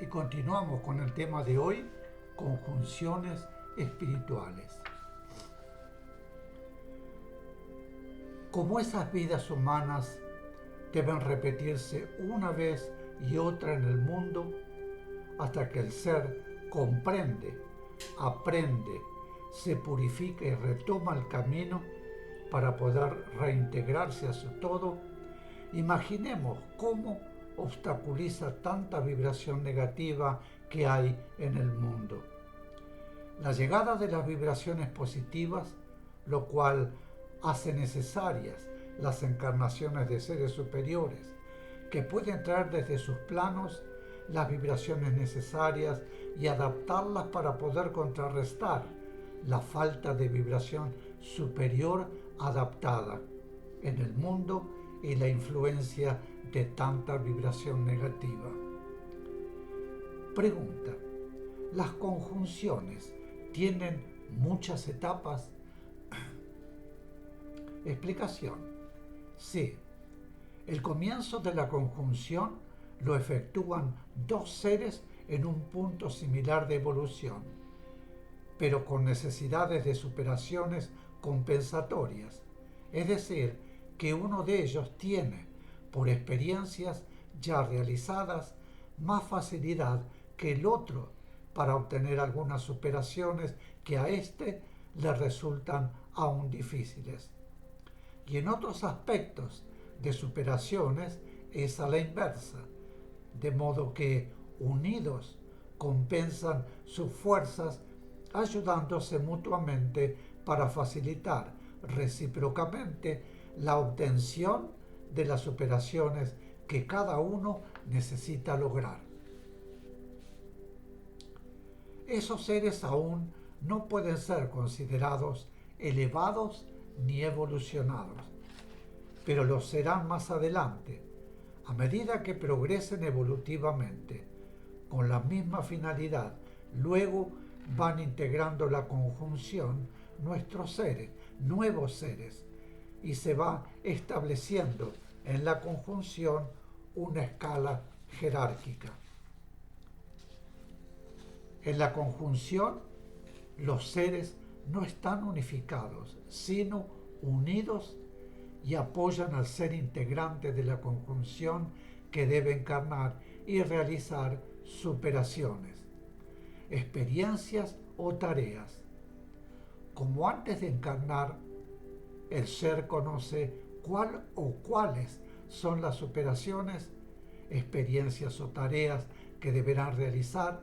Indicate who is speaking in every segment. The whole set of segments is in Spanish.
Speaker 1: Y continuamos con el tema de hoy, conjunciones espirituales. Como esas vidas humanas deben repetirse una vez y otra en el mundo hasta que el ser comprende, aprende, se purifica y retoma el camino para poder reintegrarse a su todo, imaginemos cómo obstaculiza tanta vibración negativa que hay en el mundo. La llegada de las vibraciones positivas, lo cual hace necesarias las encarnaciones de seres superiores, que pueden traer desde sus planos las vibraciones necesarias y adaptarlas para poder contrarrestar la falta de vibración superior adaptada en el mundo y la influencia de tanta vibración negativa. Pregunta: ¿las conjunciones tienen muchas etapas? Explicación: sí. El comienzo de la conjunción lo efectúan dos seres en un punto similar de evolución, pero con necesidades de superaciones compensatorias. Es decir, que uno de ellos tiene, por experiencias ya realizadas, más facilidad que el otro para obtener algunas superaciones que a éste le resultan aún difíciles. Y en otros aspectos de superaciones es a la inversa, de modo que unidos compensan sus fuerzas ayudándose mutuamente para facilitar recíprocamente la obtención de las superaciones que cada uno necesita lograr. Esos seres aún no pueden ser considerados elevados ni evolucionados, pero lo serán más adelante, a medida que progresen evolutivamente, con la misma finalidad. Luego van integrando la conjunción nuestros seres, nuevos seres, y se va estableciendo en la conjunción una escala jerárquica. En la conjunción, los seres no están unificados, sino unidos y apoyan al ser integrante de la conjunción que debe encarnar y realizar superaciones, experiencias o tareas. Como antes de encarnar, el ser conoce cuál o cuáles son las superaciones, experiencias o tareas que deberán realizar,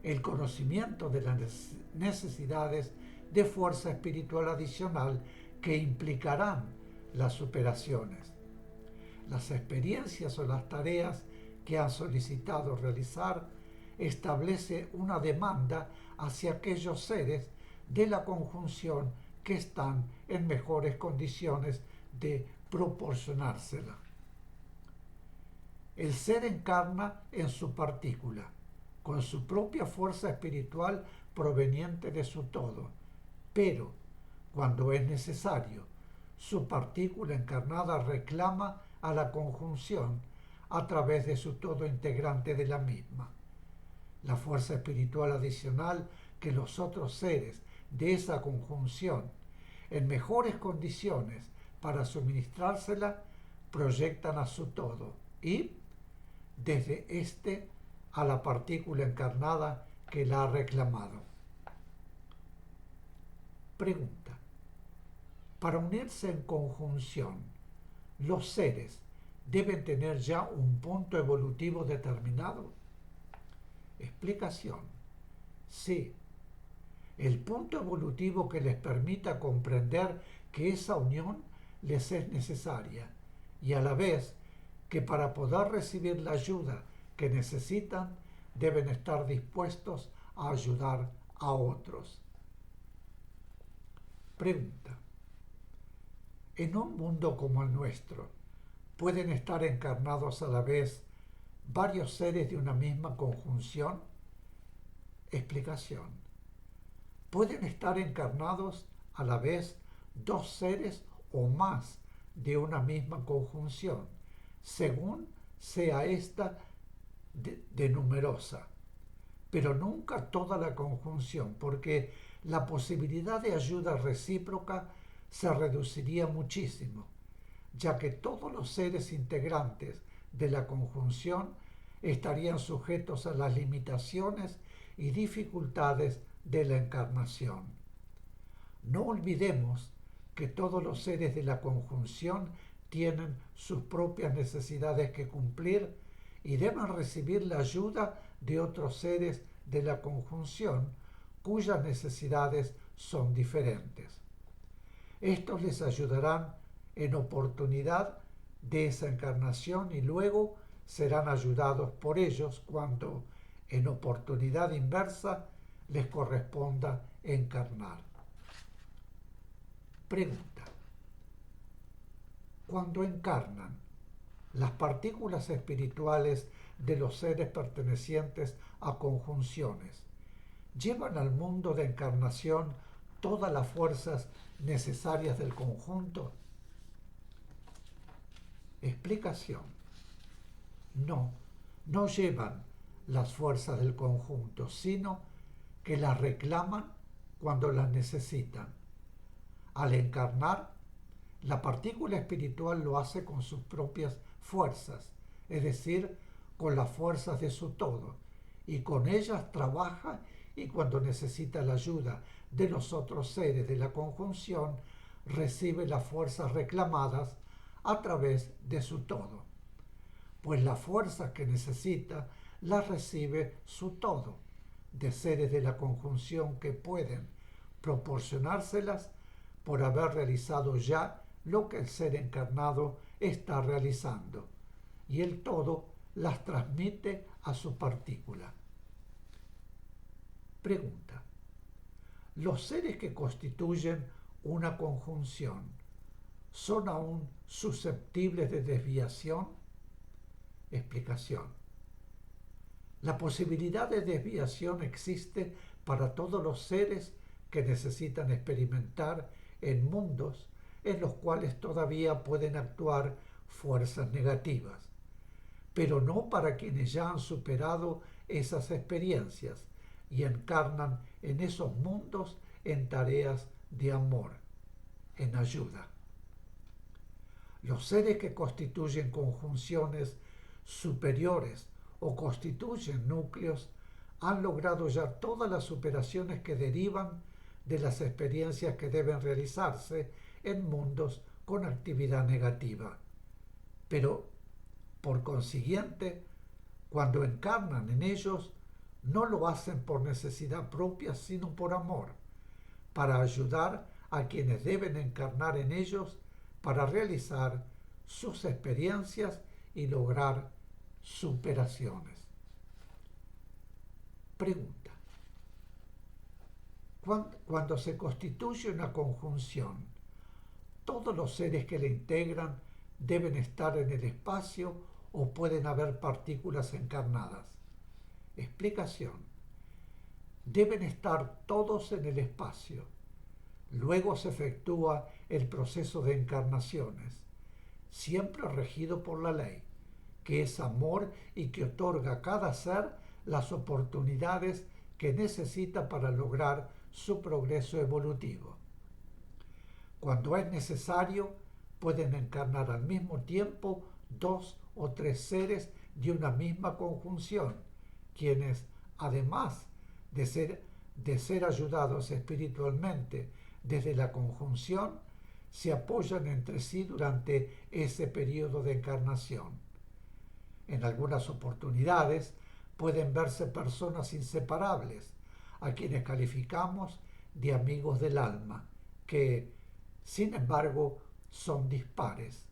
Speaker 1: el conocimiento de las necesidades de fuerza espiritual adicional que implicarán las superaciones, las experiencias o las tareas que han solicitado realizar, establece una demanda hacia aquellos seres de la conjunción que están en mejores condiciones de proporcionársela. El ser encarna en su partícula, con su propia fuerza espiritual proveniente de su todo, pero cuando es necesario, su partícula encarnada reclama a la conjunción a través de su todo integrante de la misma. La fuerza espiritual adicional que los otros seres de esa conjunción, en mejores condiciones para suministrársela, proyectan a su todo y, desde éste, a la partícula encarnada que la ha reclamado. Pregunta: para unirse en conjunción, los seres deben tener ya un punto evolutivo determinado. Explicación: sí. El punto evolutivo que les permita comprender que esa unión les es necesaria y a la vez que para poder recibir la ayuda que necesitan deben estar dispuestos a ayudar a otros. Pregunta: en un mundo como el nuestro, ¿pueden estar encarnados a la vez varios seres de una misma conjunción? Explicación: pueden estar encarnados a la vez dos seres o más de una misma conjunción, según sea esta de numerosa, pero nunca toda la conjunción, porque la posibilidad de ayuda recíproca se reduciría muchísimo, ya que todos los seres integrantes de la conjunción estarían sujetos a las limitaciones y dificultades de la encarnación. No olvidemos que todos los seres de la conjunción tienen sus propias necesidades que cumplir y deben recibir la ayuda de otros seres de la conjunción cuyas necesidades son diferentes. Estos les ayudarán en oportunidad de esa encarnación y luego serán ayudados por ellos cuando, en oportunidad inversa, les corresponda encarnar. Pregunta. Cuando encarnan, las partículas espirituales de los seres pertenecientes a conjunciones llevan al mundo de encarnación todas las fuerzas necesarias del conjunto. Explicación. No, no llevan las fuerzas del conjunto, sino que las reclaman cuando las necesitan. Al encarnar, la partícula espiritual lo hace con sus propias fuerzas, es decir, con las fuerzas de su todo, y con ellas trabaja y cuando necesita la ayuda de los otros seres de la conjunción, recibe las fuerzas reclamadas a través de su todo, pues las fuerzas que necesita las recibe su todo, de seres de la conjunción que pueden proporcionárselas por haber realizado ya lo que el ser encarnado está realizando, y el todo las transmite a su partícula. Pregunta. ¿Los seres que constituyen una conjunción son aún susceptibles de desviación? Explicación. La posibilidad de desviación existe para todos los seres que necesitan experimentar en mundos en los cuales todavía pueden actuar fuerzas negativas, pero no para quienes ya han superado esas experiencias y encarnan en esos mundos en tareas de amor, en ayuda. Los seres que constituyen conjunciones superiores o constituyen núcleos han logrado ya todas las superaciones que derivan de las experiencias que deben realizarse en mundos con actividad negativa. Pero, por consiguiente, cuando encarnan en ellos, no lo hacen por necesidad propia, sino por amor, para ayudar a quienes deben encarnar en ellos para realizar sus experiencias y lograr superaciones. Pregunta. Cuando se constituye una conjunción, ¿todos los seres que la integran deben estar en el espacio o pueden haber partículas encarnadas? Explicación. Deben estar todos en el espacio. Luego se efectúa el proceso de encarnaciones, siempre regido por la ley, que es amor y que otorga a cada ser las oportunidades que necesita para lograr su progreso evolutivo. Cuando es necesario, pueden encarnar al mismo tiempo 2 o 3 seres de una misma conjunción, quienes, además de ser ayudados espiritualmente desde la conjunción, se apoyan entre sí durante ese periodo de encarnación. En algunas oportunidades pueden verse personas inseparables, a quienes calificamos de amigos del alma, que, sin embargo, son dispares.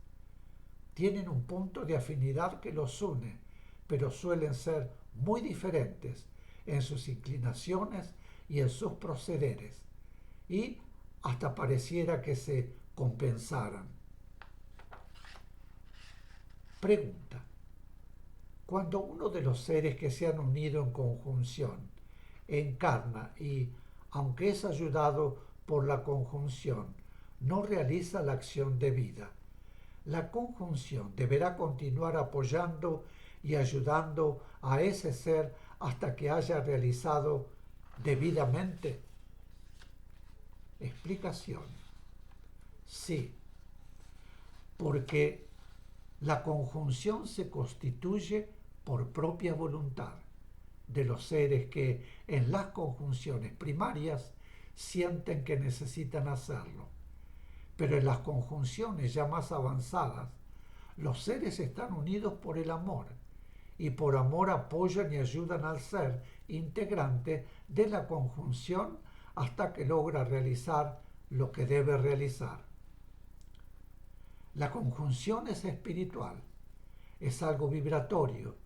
Speaker 1: Tienen un punto de afinidad que los une, pero suelen ser muy diferentes en sus inclinaciones y en sus procederes, y hasta pareciera que se compensaran. Pregunta. Cuando uno de los seres que se han unido en conjunción encarna y, aunque es ayudado por la conjunción, no realiza la acción debida, la conjunción deberá continuar apoyando y ayudando a ese ser hasta que haya realizado debidamente? Explicación. Sí, porque la conjunción se constituye por propia voluntad de los seres que en las conjunciones primarias sienten que necesitan hacerlo. Pero en las conjunciones ya más avanzadas, los seres están unidos por el amor y por amor apoyan y ayudan al ser integrante de la conjunción hasta que logra realizar lo que debe realizar. La conjunción es espiritual, es algo vibratorio,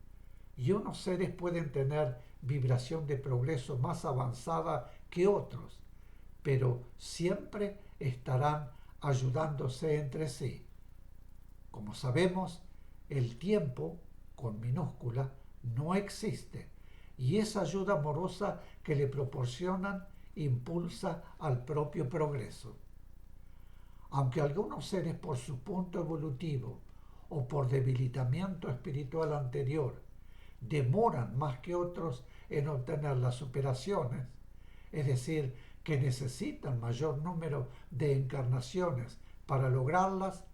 Speaker 1: y unos seres pueden tener vibración de progreso más avanzada que otros, pero siempre estarán ayudándose entre sí. Como sabemos, el tiempo, con minúscula, no existe, y esa ayuda amorosa que le proporcionan impulsa al propio progreso. Aunque algunos seres por su punto evolutivo o por debilitamiento espiritual anterior demoran más que otros en obtener las superaciones, es decir, que necesitan mayor número de encarnaciones para lograrlas,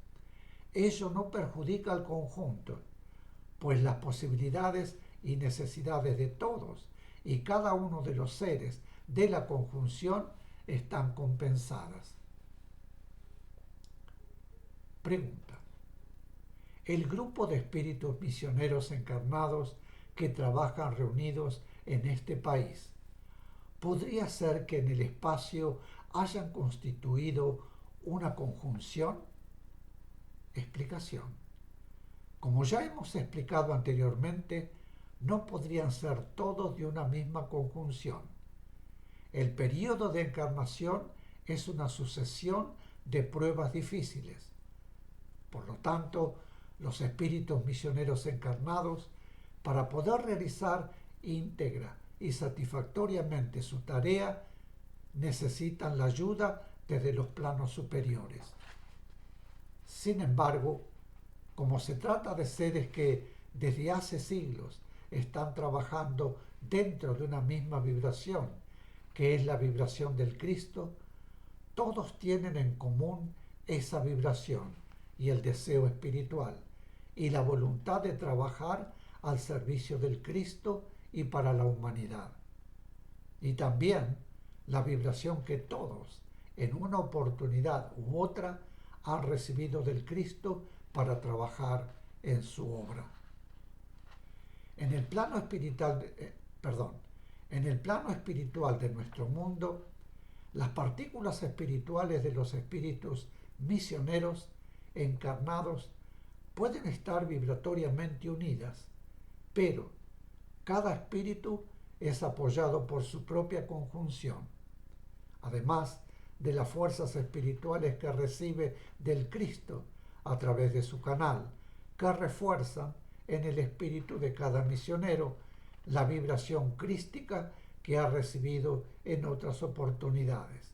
Speaker 1: ello no perjudica al conjunto, pues las posibilidades y necesidades de todos y cada uno de los seres de la conjunción están compensadas. Pregunta. El grupo de espíritus misioneros encarnados que trabajan reunidos en este país, ¿podría ser que en el espacio hayan constituido una conjunción? Explicación. Como ya hemos explicado anteriormente, no podrían ser todos de una misma conjunción. El período de encarnación es una sucesión de pruebas difíciles. Por lo tanto, los espíritus misioneros encarnados, para poder realizar íntegra y satisfactoriamente su tarea, necesitan la ayuda desde los planos superiores. Sin embargo, como se trata de seres que desde hace siglos están trabajando dentro de una misma vibración, que es la vibración del Cristo, todos tienen en común esa vibración y el deseo espiritual y la voluntad de trabajar al servicio del Cristo y para la humanidad. Y también la vibración que todos, en una oportunidad u otra, han recibido del Cristo para trabajar en su obra. En el plano espiritual, en el plano espiritual de nuestro mundo, las partículas espirituales de los espíritus misioneros encarnados pueden estar vibratoriamente unidas, pero cada espíritu es apoyado por su propia conjunción, además de las fuerzas espirituales que recibe del Cristo a través de su canal, que refuerzan en el espíritu de cada misionero la vibración crística que ha recibido en otras oportunidades,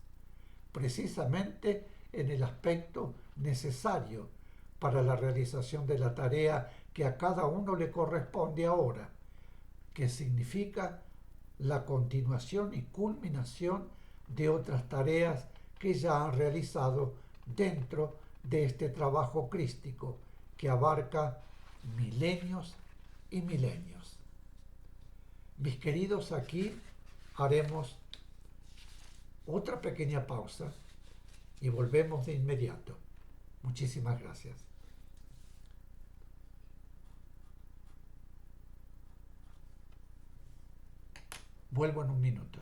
Speaker 1: precisamente en el aspecto necesario para la realización de la tarea que a cada uno le corresponde ahora, que significa la continuación y culminación de otras tareas que ya han realizado dentro de este trabajo crístico que abarca milenios y milenios. Mis queridos, aquí haremos otra pequeña pausa y volvemos de inmediato. Muchísimas gracias. Vuelvo en un minuto.